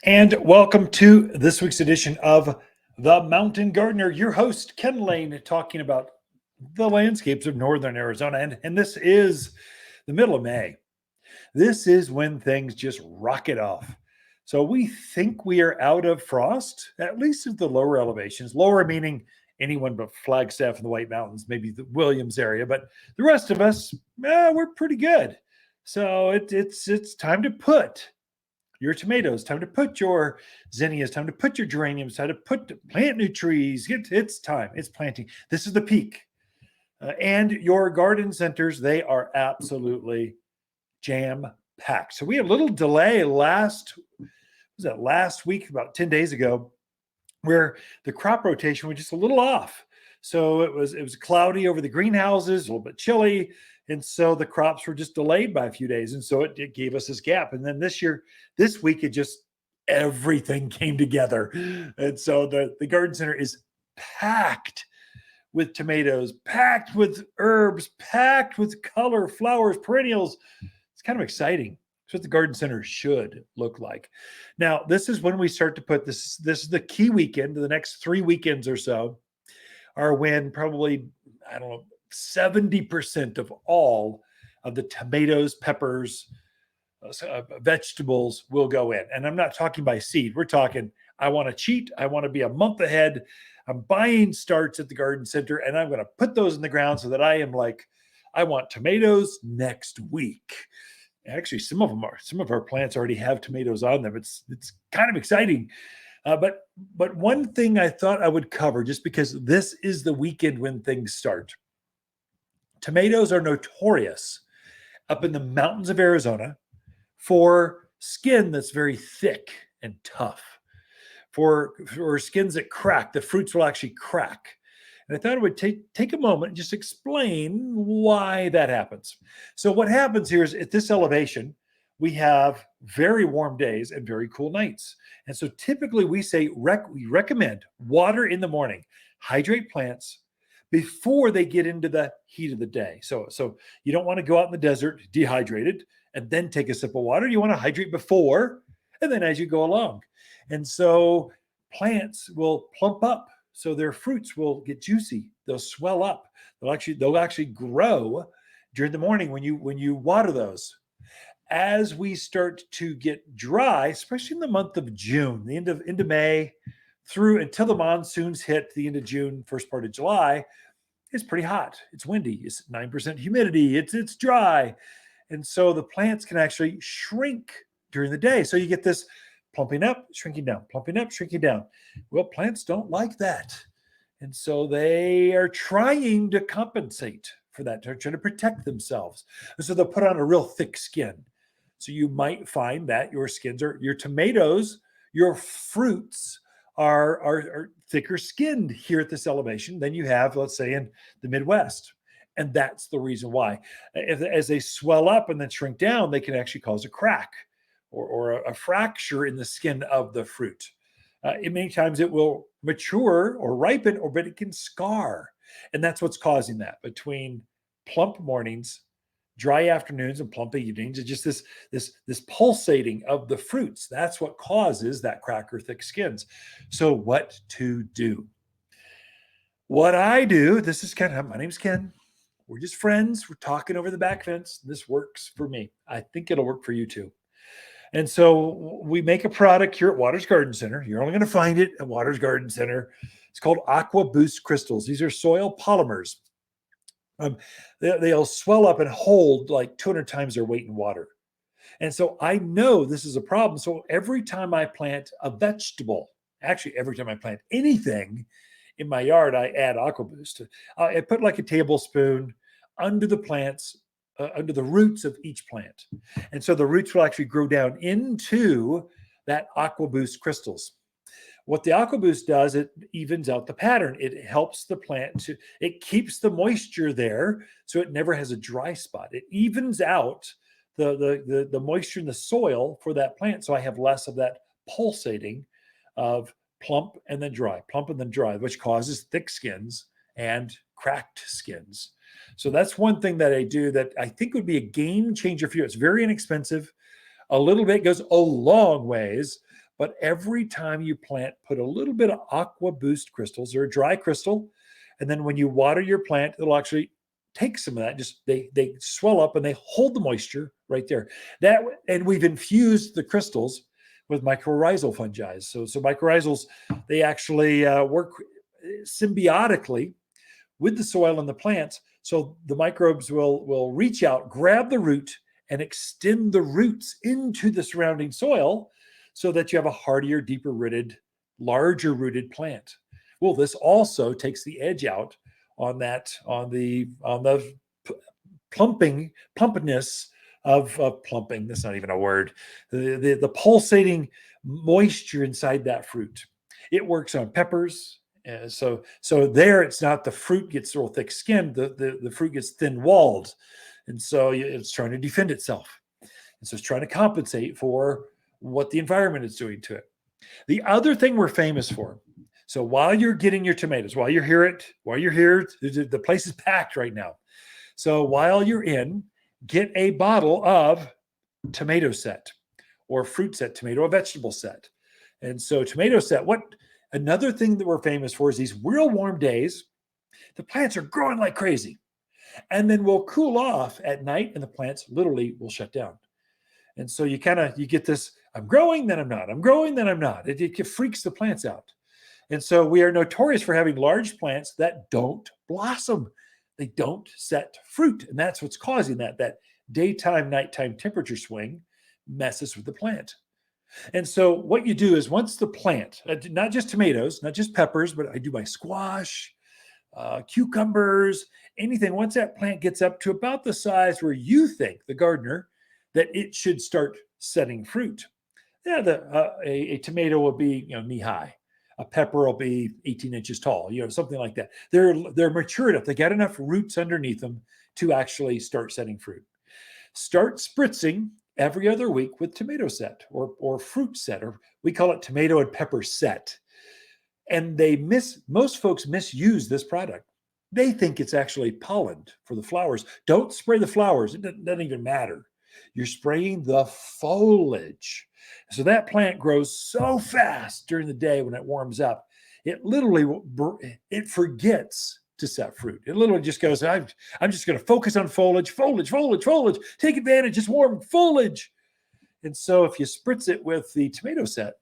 And welcome to this week's edition of The Mountain Gardener. Your host, Ken Lane, talking about the landscapes of northern Arizona. And this is the middle of May. This is when things just rocket off. So we think we are out of frost, at least at the lower elevations. Lower meaning anyone but Flagstaff and the White Mountains, maybe the Williams area. But the rest of us, we're pretty good. So it's time to put your tomatoes, time to put your zinnias, time to put your geraniums, time to plant new trees. It's time. It's planting. This is the peak. And your garden centers, they are absolutely jam packed. So we had a little delay last week, about 10 days ago, where the crop rotation was just a little off. So it was cloudy over the greenhouses, a little bit chilly. And so the crops were just delayed by a few days. And so it gave us this gap. And then this week, everything came together. And so the garden center is packed with tomatoes, packed with herbs, packed with color, flowers, perennials. It's kind of exciting. It's what the garden center should look like. Now, this is when we start to put this. This is the key weekend. The next 3 weekends or so are when probably, 70% of all of the tomatoes, peppers, vegetables will go in. And I'm not talking by seed. We're talking, I want to cheat. I want to be a month ahead. I'm buying starts at the garden center and I'm going to put those in the ground so that I want tomatoes next week. Actually, some of our plants already have tomatoes on them. It's kind of exciting. But one thing I thought I would cover, just because this is the weekend when things start. Tomatoes are notorious up in the mountains of Arizona for skin that's very thick and tough, for skins that crack. The fruits will actually crack. And I thought I would take a moment and just explain why that happens. So what happens here is at this elevation, we have very warm days and very cool nights. And so typically we recommend water in the morning, hydrate plants before they get into the heat of the day. So you don't want to go out in the desert dehydrated and then take a sip of water. You want to hydrate before and then as you go along. And so plants will plump up. So their fruits will get juicy. They'll swell up. They'll actually grow during the morning when you water those. As we start to get dry, especially in the month of June, the end of May, through until the monsoons hit the end of June, first part of July, it's pretty hot. It's windy. It's 9% humidity. It's dry. And so the plants can actually shrink during the day. So you get this plumping up, shrinking down, plumping up, shrinking down. Well, plants don't like that. And so they are trying to compensate for that. They're trying to protect themselves. And so they'll put on a real thick skin. So you might find that your tomatoes, your fruits are thicker skinned here at this elevation than you have, let's say, in the Midwest. And that's the reason why. As they swell up and then shrink down, they can actually cause a crack or a fracture in the skin of the fruit. Many times it will mature or ripen, but it can scar. And that's what's causing that. Between plump mornings, dry afternoons, and plump evenings, it's just this pulsating of the fruits. That's what causes that crack or thick skins. So what to do? What I do, my name's Ken. We're just friends. We're talking over the back fence. This works for me. I think it'll work for you too. And so we make a product here at Watters Garden Center. You're only going to find it at Watters Garden Center. It's called Aqua Boost Crystals. These are soil polymers. They'll swell up and hold like 200 times their weight in water. And so I know this is a problem. So every time I plant a vegetable, actually every time I plant anything in my yard, I add Aqua Boost. I put like a tablespoon under the plants, under the roots of each plant. And so the roots will actually grow down into that Aqua Boost crystals. What the Aqua Boost does, it evens out the pattern. It helps the plant it keeps the moisture there so it never has a dry spot. It evens out the moisture in the soil for that plant. So I have less of that pulsating of plump and then dry, which causes thick skins and cracked skins. So that's one thing that I do that I think would be a game changer for you. It's very inexpensive. A little bit goes a long ways, But every time you plant, put a little bit of Aqua Boost crystals or a dry crystal. And then when you water your plant, it'll actually take some of that. Just they swell up and they hold the moisture right there. And we've infused the crystals with mycorrhizal fungi. So mycorrhizals, they actually work symbiotically with the soil and the plants. So the microbes will reach out, grab the root, and extend the roots into the surrounding soil so that you have a hardier, deeper rooted, larger rooted plant. Well, this also takes the edge out on the plumpiness of plumping. That's not even a word. The pulsating moisture inside that fruit. It works on peppers. So there, it's not the fruit gets real thick skinned. The fruit gets thin walled, and so it's trying to defend itself. And so it's trying to compensate for what the environment is doing to it. The other thing we're famous for. So while you're getting your tomatoes, while you're here, the place is packed right now. So while you're in, get a bottle of tomato set or fruit set, tomato or vegetable set. And so tomato set, another thing that we're famous for is these real warm days. The plants are growing like crazy. And then we'll cool off at night and the plants literally will shut down. And so you get this, I'm growing, then I'm not. I'm growing, then I'm not. It freaks the plants out. And so we are notorious for having large plants that don't blossom. They don't set fruit. And that's what's causing that daytime, nighttime temperature swing messes with the plant. And so what you do is once the plant, not just tomatoes, not just peppers, but I do my squash, cucumbers, anything. Once that plant gets up to about the size where you think, the gardener, that it should start setting fruit. Yeah, a tomato will be knee high. A pepper will be 18 inches tall, something like that. They're mature enough. They got enough roots underneath them to actually start setting fruit. Start spritzing every other week with tomato set or fruit set, or we call it tomato and pepper set. And most folks misuse this product. They think it's actually pollen for the flowers. Don't spray the flowers. It doesn't even matter. You're spraying the foliage. So that plant grows so fast during the day when it warms up, it forgets to set fruit. It literally just goes, I'm just going to focus on foliage, take advantage, it's warm foliage. And so if you spritz it with the tomato set,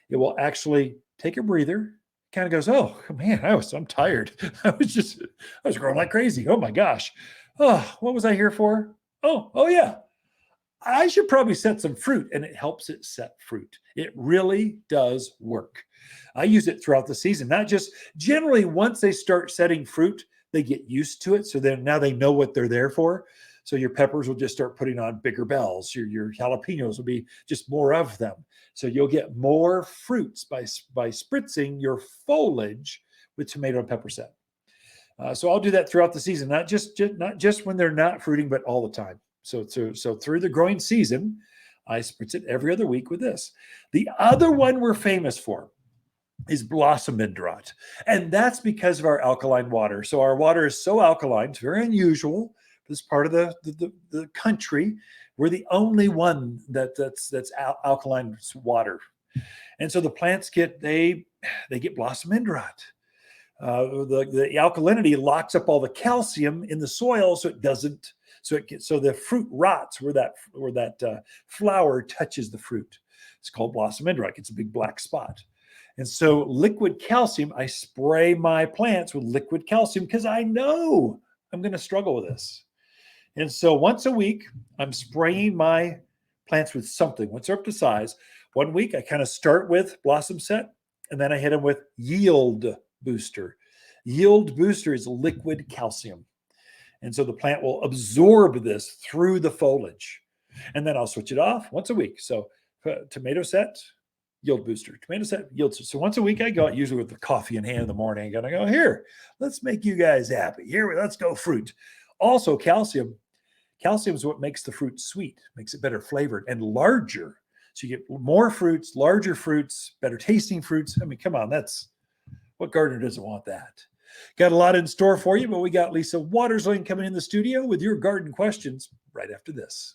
it will actually take a breather, kind of goes, oh man, I'm tired. I was growing like crazy. Oh my gosh. Oh, what was I here for? Oh yeah. I should probably set some fruit, and it helps it set fruit. It really does work. I use it throughout the season, not just generally once they start setting fruit, they get used to it. So then now they know what they're there for. So your peppers will just start putting on bigger bells. Your jalapenos will be just more of them. So you'll get more fruits by spritzing your foliage with tomato and pepper set. So I'll do that throughout the season, not just when they're not fruiting, but all the time. So through the growing season, I spritz it every other week with this. The other one we're famous for is blossomendrot. And that's because of our alkaline water. So our water is so alkaline, it's very unusual for this part of the country. We're the only one that's alkaline water. And so the plants get blossomendrot. The alkalinity locks up all the calcium in the soil so it doesn't. So the fruit rots where that flower touches the fruit. It's called blossomendrot. It's a big black spot. And so liquid calcium, I spray my plants with liquid calcium because I know I'm going to struggle with this. And so once a week, I'm spraying my plants with something. Once they're up to size, 1 week I kind of start with blossom set, and then I hit them with yield booster. Yield booster is liquid calcium. And so the plant will absorb this through the foliage. And then I'll switch it off once a week. So tomato set, yield booster. Tomato set, yield booster. So once a week I go out, usually with the coffee in hand in the morning. I'm going to go, here, let's make you guys happy. Let's go fruit. Also calcium. Calcium is what makes the fruit sweet, makes it better flavored and larger. So you get more fruits, larger fruits, better tasting fruits. I mean, come on, that's what gardener doesn't want that. Got a lot in store for you, but we got Lisa Watersling coming in the studio with your garden questions right after this.